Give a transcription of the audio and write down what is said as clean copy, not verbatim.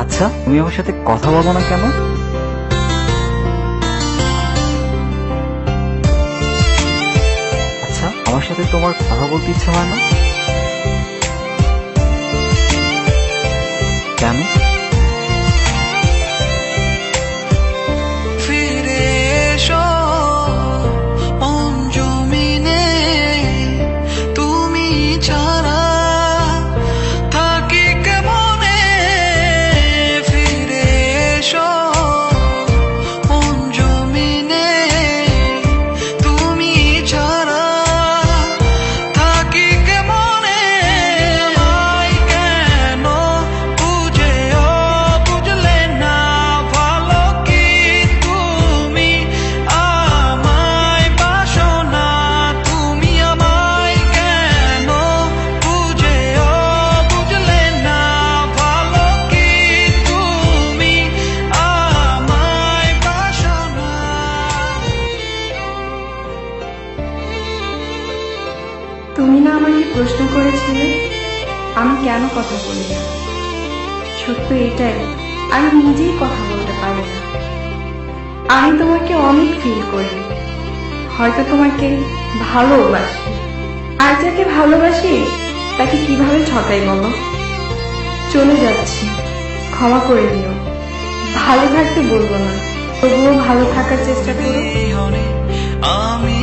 আচ্ছা, তুমি আমার সাথে কথা বলো না কেন? আচ্ছা, আমার সাথে তোমার কথা বলতে ইচ্ছা হয় না কেন? ফিরে এসো মন জমিনে, তুমি ছাড়া থাকি কেমনে। ফিরে এসো মন জমিনে, তুমি ছাড়া থাকি কেমনে। আমায় কেন বুঝেও বুঝলে না, ভালো কি তুমি আমায় বাসো না। তুমি আমায় কেন বুঝেও বুঝলে না, ভালো কি তুমি আমায় বাসো না। তুমি না আমাকে প্রশ্ন করেছিলে আমি কেন কথা বলি না। সত্য এটাই, আমি নিজেই কথা বলতে পারি না। আমি তোমাকে অনেক ফিল করি, হয়তো তোমাকে ভালোবাসি। আর যাকে ভালোবাসি তাকে কিভাবে ঠকাই বলো। চলে যাচ্ছি, ক্ষমা করে দিও। ভালো থাকতে বলবো না, তবুও ভালো থাকার চেষ্টা করো। আমি